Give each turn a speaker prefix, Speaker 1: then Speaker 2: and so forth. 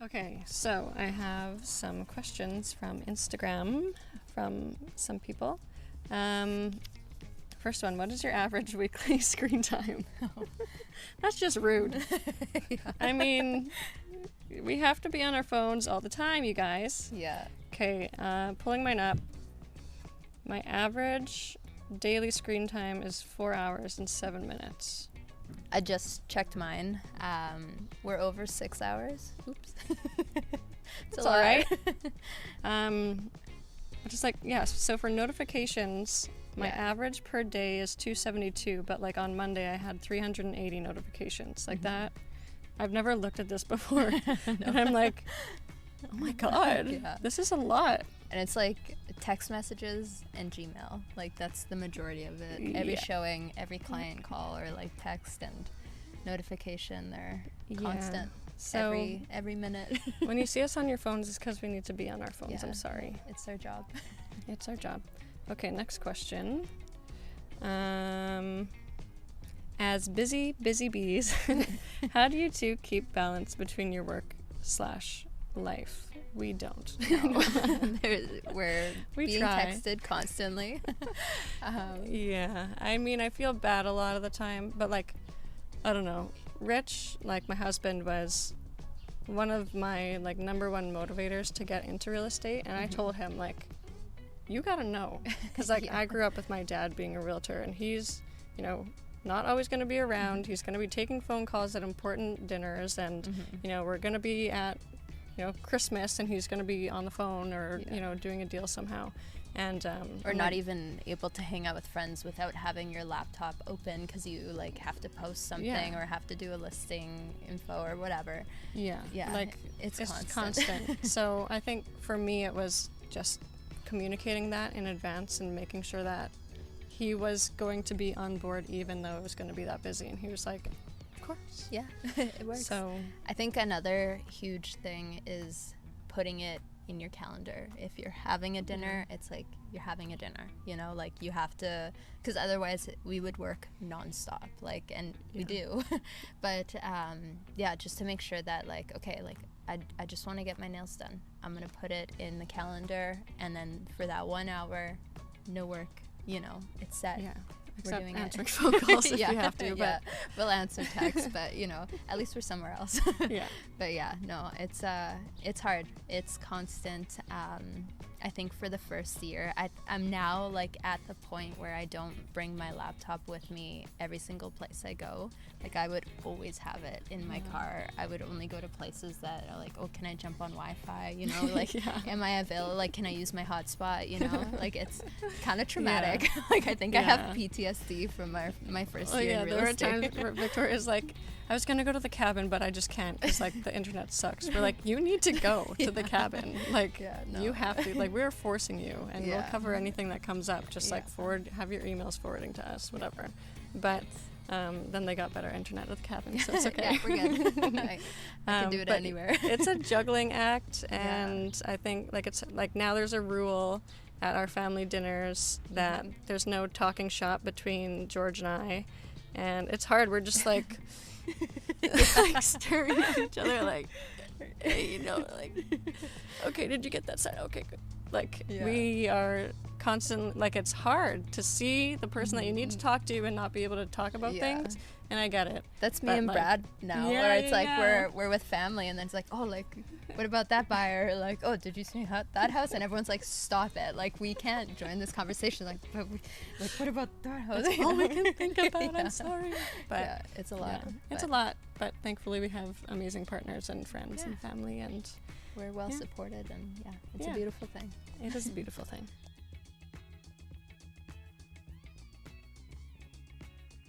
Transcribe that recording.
Speaker 1: Okay, so I have some questions from Instagram from some people. First one, what is your average weekly screen time? That's just rude.
Speaker 2: Yeah.
Speaker 1: I mean, we have to be on our phones all the time, you guys.
Speaker 2: Yeah.
Speaker 1: Okay, pulling mine up. My average daily screen time is 4 hours and 7 minutes.
Speaker 2: I just checked mine. We're over 6 hours. Oops.
Speaker 1: It's all right. Just like, yes, so for notifications, my average per day is 272, but like on Monday I had 380 notifications. Like that, I've never looked at this before. And I'm like, oh my God, this is a lot.
Speaker 2: And it's like text messages and Gmail. Like that's the majority of it. Every showing, every client call or like text and notification, they're constant.
Speaker 1: So
Speaker 2: every minute.
Speaker 1: When you see us on your phones, it's because we need to be on our phones. I'm sorry.
Speaker 2: It's our job.
Speaker 1: It's our job. Okay, next question. As busy bees, how do you two keep balance between your work/life? We don't.
Speaker 2: No. We're being
Speaker 1: try.
Speaker 2: texted constantly.
Speaker 1: Yeah, I mean, I feel bad a lot of the time, but like, I don't know. Rich, like my husband, was one of my like number one motivators to get into real estate, and I told him like, you gotta know, because like I grew up with my dad being a realtor, and he's, you know, not always going to be around. He's going to be taking phone calls at important dinners, and you know, we're going to be at, you know, Christmas, and he's going to be on the phone or you know, doing a deal somehow, and
Speaker 2: or not even able to hang out with friends without having your laptop open because you like have to post something or have to do a listing info or whatever. Yeah,
Speaker 1: like
Speaker 2: it's
Speaker 1: constant. So I think for me it was just communicating that in advance and making sure that he was going to be on board even though it was going to be that busy, and he was like, of course.
Speaker 2: Yeah. It works.
Speaker 1: So
Speaker 2: I think another huge thing is putting it in your calendar. If you're having a dinner, it's like you're having a dinner, you know, like you have to, because otherwise we would work nonstop, like, and we do. But just to make sure that like, okay, like I just want to get my nails done, I'm gonna put it in the calendar, and then for that 1 hour, no work, you know, it's set.
Speaker 1: Except
Speaker 2: doing
Speaker 1: answering phone calls if you have to, but
Speaker 2: we'll answer texts, but you know, at least we're somewhere else. But no, it's hard, it's constant. I think for the first year, I'm now like at the point where I don't bring my laptop with me every single place I go. Like I would always have it in my car. I would only go to places that are like, oh, can I jump on Wi-Fi? You know, like, am I available? Like, can I use my hotspot? You know, like it's kind of traumatic. Like I think I have PTSD from my first year in real estate.
Speaker 1: There were times where Victoria's like, I was going to go to the cabin, but I just can't because like the internet sucks. We're like, you need to go to the cabin. Like, you have to. Like, we're forcing you, and we'll cover anything that comes up. Just like have your emails forwarding to us, whatever. But then they got better internet at the cabin, so it's okay.
Speaker 2: We're good. I can do it anywhere.
Speaker 1: It's a juggling act, and I think like it's like now there's a rule at our family dinners that there's no talking shop between George and I, and it's hard. We're just like like staring at each other like, hey, you know, like, okay, did you get that side? Okay, good. Like we are constant, like it's hard to see the person that you need to talk to and not be able to talk about things, and I get it.
Speaker 2: That's me and like, Brad now, where it's like we're with family, and then it's like, oh, like, what about that buyer? Like, oh, did you see that house? And everyone's like, stop it, like we can't join this conversation, like, but like, what about that house?
Speaker 1: That's all we can think about. I'm sorry, but
Speaker 2: it's a lot.
Speaker 1: It's a lot, but thankfully we have amazing partners and friends and family, and
Speaker 2: we're well supported, and it's a beautiful thing.
Speaker 1: It is a beautiful thing.